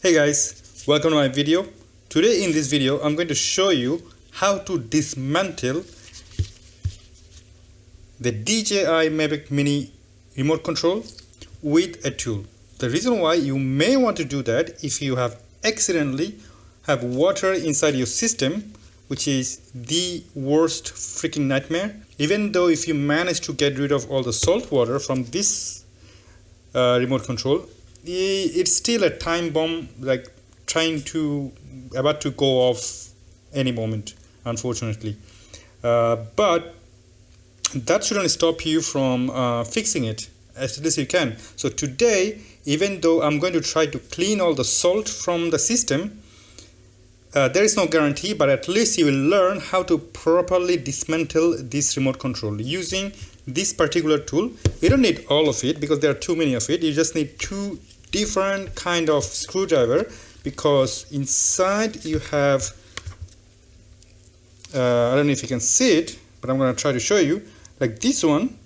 Hey guys, welcome to my video. Today in this video I'm going to show you how to dismantle the DJI Mavic Mini remote control with a tool. The reason why you may want to do that if you have accidentally have water inside your system, which is the worst freaking nightmare. Even though if you manage to get rid of all the salt water from this remote control, it's still a time bomb, like about to go off any moment, unfortunately. But that shouldn't stop you from fixing it as least you can. So today, even though I'm going to try to clean all the salt from the system, there is no guarantee, but at least you will learn how to properly dismantle this remote control using this particular tool. You don't need all of it because there are too many of it. You just need two different kind of screwdriver, because inside you have I don't know if you can see it, but I'm going to try to show you, like this one,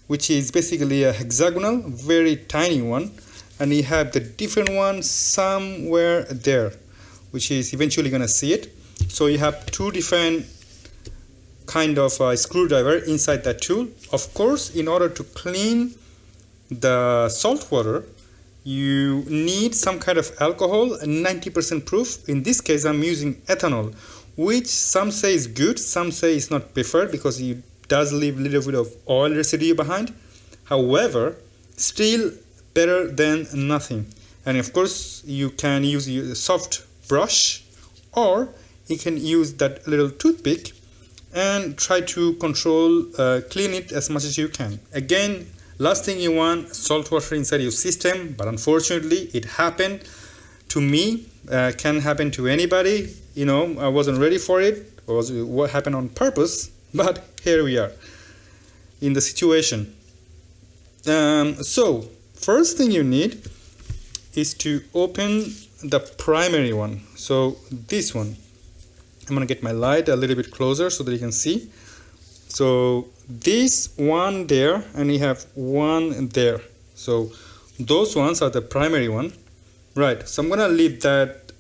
which is basically a hexagonal, very tiny one, and you have the different one somewhere there, which is eventually going to see it. So you have two different kind of screwdriver inside that tool. Of course, in order to clean the salt water, you need some kind of alcohol, 90% proof. In this case, I'm using ethanol, which some say is good, some say is not preferred because it does leave a little bit of oil residue behind. However, still better than nothing. And of course, you can use a soft brush, or you can use that little toothpick and try to clean it as much as you can. Again, last thing you want, salt water inside your system, but unfortunately it happened to me. Can happen to anybody. I wasn't ready for it. It was what happened on purpose, but here we are in the situation. So first thing you need is to open the primary one. So this one, I'm gonna get my light a little bit closer so that you can see. So this one there, and you have one there. So those ones are the primary one, right? So I'm gonna leave that.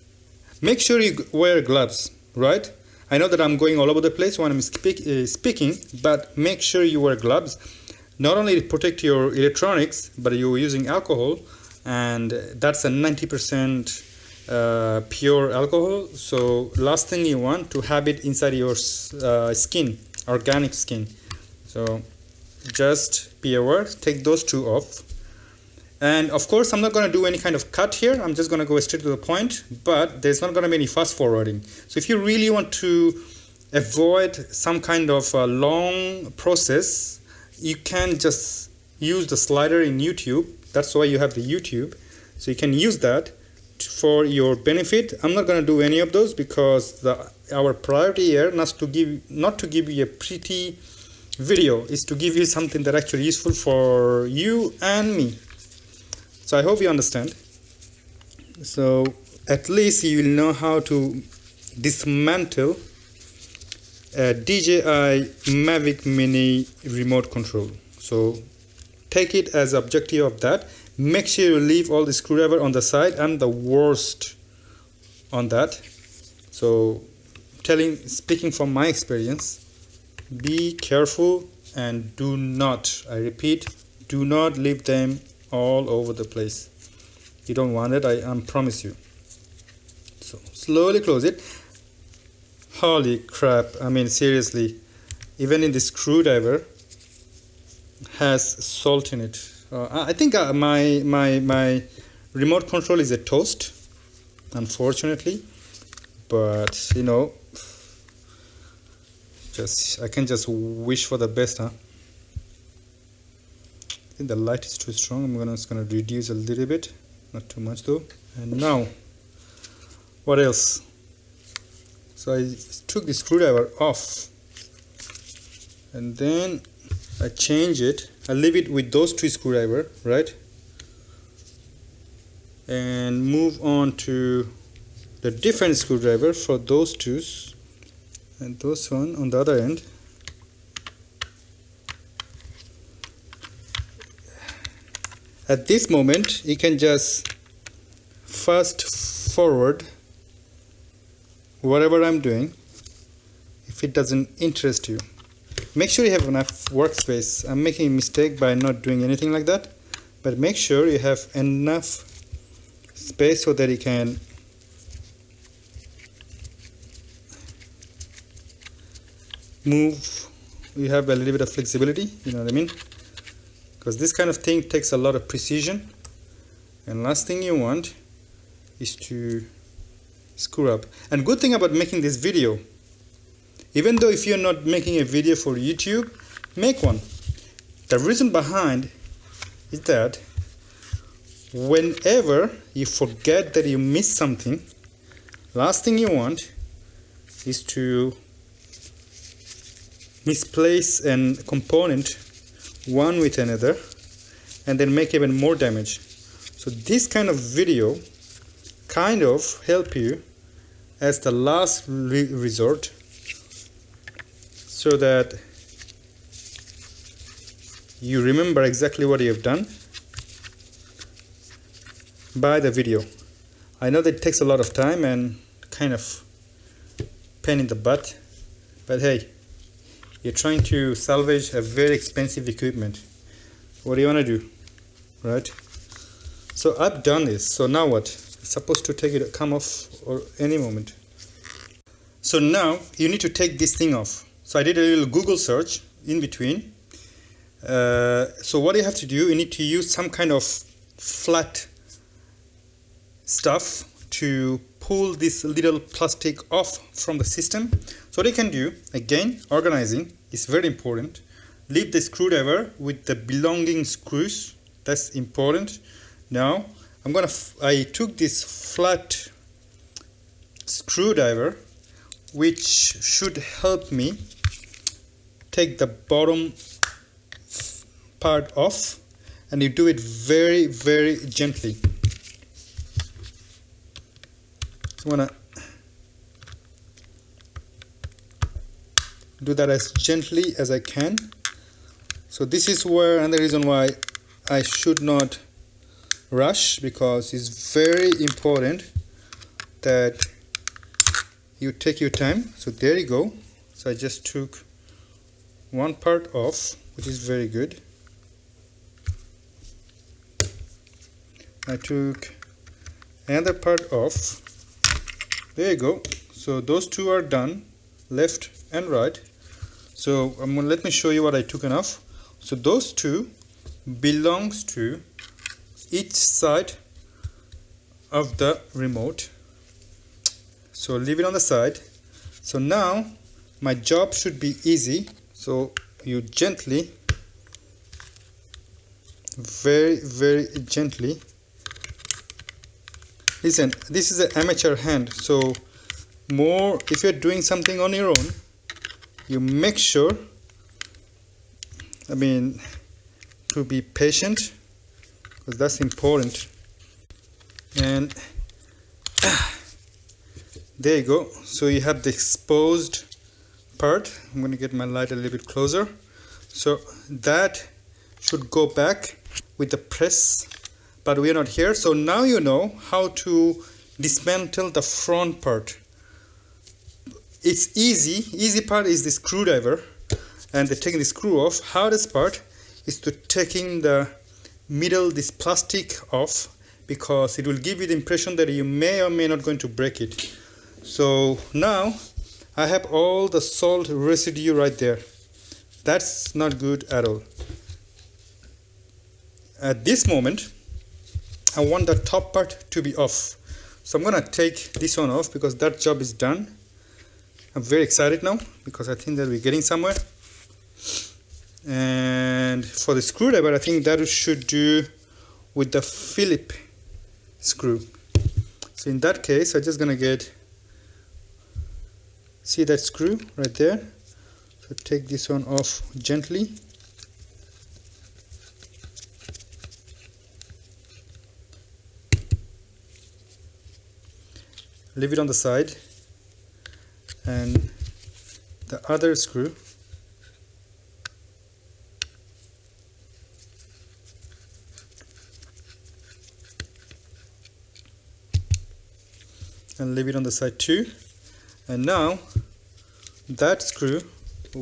Make sure you wear gloves, right? I know that I'm going all over the place when I'm speaking, but make sure you wear gloves. Not only to protect your electronics, but you're using alcohol, and that's a 90% pure alcohol. So last thing you want to have it inside your skin, organic skin. So just be aware, take those two off. And of course, I'm not going to do any kind of cut here. I'm just going to go straight to the point, but there's not going to be any fast forwarding. So if you really want to avoid some kind of long process, you can just use the slider in YouTube. That's why you have the YouTube. So you can use that for your benefit. I'm not going to do any of those because our priority here not to give you a pretty video, is to give you something that actually useful for you and me. So I hope you understand. So at least you will know how to dismantle a DJI Mavic Mini remote control. So take it as objective of that. Make sure you leave all the screwdriver on the side. I'm the worst on that. So speaking from my experience, be careful and do not, I repeat, do not leave them all over the place. You don't want it, I promise you. So slowly close it. Holy crap, I mean seriously, even in the screwdriver has salt in it. I think my remote control is a toast, unfortunately, but I can just wish for the best, huh? I think the light is too strong. I'm just gonna reduce a little bit, not too much though. And now, what else? So I took the screwdriver off, and then I change it. I leave it with those two screwdriver, right? And move on to the different screwdriver for those two, and those one on the other end. At this moment, you can just first forward, whatever I'm doing, if it doesn't interest you, make sure you have enough workspace. I'm making a mistake by not doing anything like that, but make sure you have enough space so that you can move. You have a little bit of flexibility, you know what I mean, because this kind of thing takes a lot of precision, and last thing you want is to screw up. And good thing about making this video, even though if you're not making a video for YouTube, make one. The reason behind is that whenever you forget that you missed something, last thing you want is to misplace a component one with another and then make even more damage. So this kind of video kind of help you as the last resort, so that you remember exactly what you have done by the video. I know that it takes a lot of time and kind of pain in the butt, but hey, you're trying to salvage a very expensive equipment. What do you want to do, right? So I've done this. So now what? It's supposed to come off or any moment. So now you need to take this thing off. So I did a little Google search in between. So what you have to do, you need to use some kind of flat stuff to pull this little plastic off from the system. So what you can do, again, organizing is very important. Leave the screwdriver with the belonging screws. That's important. Now I took this flat screwdriver, which should help me take the bottom part off, and you do it very, very gently. So I'm gonna do that as gently as I can. So this is where another reason why I should not rush, because it's very important that you take your time. So there you go. So I just took one part off, which is very good. I took another part off. There you go. So those two are done, left and right. So let me show you what I took off. So those two belongs to each side of the remote. So leave it on the side. So now my job should be easy. So you gently, very, very gently. Listen, this is an amateur hand, so if you're doing something on your own, you make sure, to be patient, because that's important. And there you go. So you have the exposed part. I'm going to get my light a little bit closer. So that should go back with the press, but we're not here. So now you know how to dismantle the front part. It's easy part is the screwdriver and taking the screw off. Hardest part is to taking the middle, this plastic off, because it will give you the impression that you may or may not going to break it. So now I have all the salt residue right there. That's not good at all. At this moment I want the top part to be off. So I'm gonna take this one off because that job is done. I'm very excited now because I think that we're getting somewhere. And for the screwdriver, I think that should do with the Philip screw. So in that case, I'm just gonna see that screw right there. So take this one off gently. Leave it on the side, and the other screw and leave it on the side too. And now that screw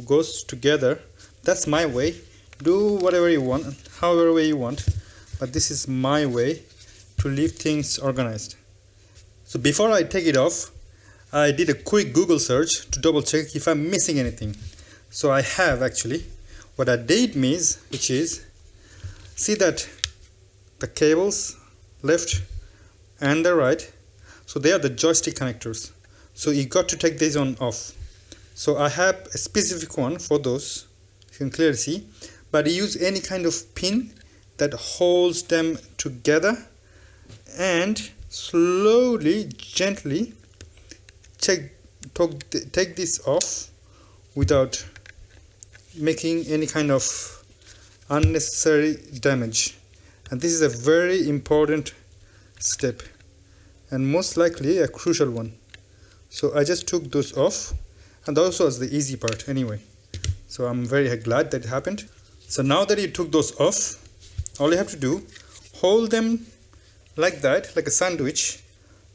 goes together. That's my way. Do whatever you want, however way you want, but this is my way to leave things organized. So before I take it off, I did a quick Google search to double check if I'm missing anything. So I have actually. What I did miss, which is, see that the cables left and the right, so they are the joystick connectors. So you got to take these on off. So I have a specific one for those, you can clearly see, but use any kind of pin that holds them together and slowly, gently take this off without making any kind of unnecessary damage. And this is a very important step and most likely a crucial one. So I just took those off, and also was the easy part anyway. So I'm very glad that it happened. So now that you took those off, all you have to do, hold them like that, like a sandwich,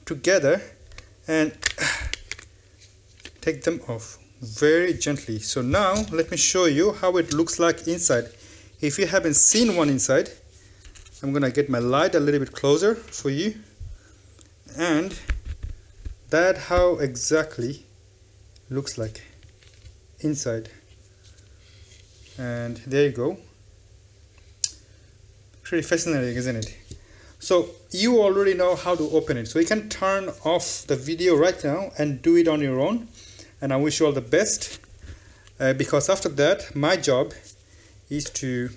together and take them off very gently. So now let me show you how it looks like inside. If you haven't seen one inside, I'm gonna get my light a little bit closer for you, and that how exactly looks like inside. And there you go. Pretty fascinating, isn't it? So you already know how to open it, so you can turn off the video right now and do it on your own. And I wish you all the best, because after that my job is to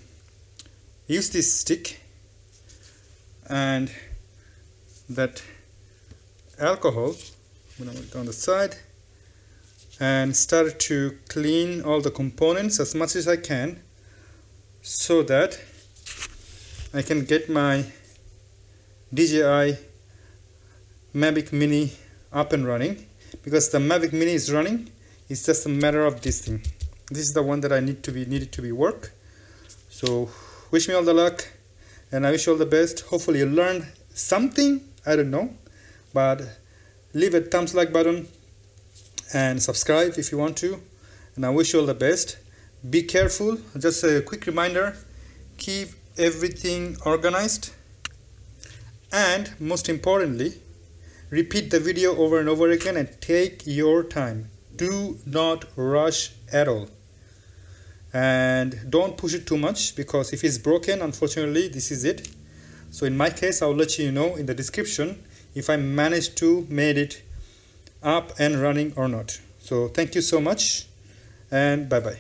use this stick and that alcohol, I'm going to put it on the side, and start to clean all the components as much as I can so that I can get my DJI Mavic Mini up and running. Because the Mavic Mini is running, it's just a matter of this thing. This is the one that I needed to be work. So wish me all the luck, and I wish you all the best. Hopefully you learned something, I don't know, but leave a thumbs like button and subscribe if you want to, and I wish you all the best. Be careful. Just a quick reminder, keep everything organized, and most importantly, repeat the video over and over again and take your time. Do not rush at all. And don't push it too much, because if it's broken, unfortunately, this is it. So in my case, I'll let you know in the description if I managed to made it up and running or not. So thank you so much, and bye bye.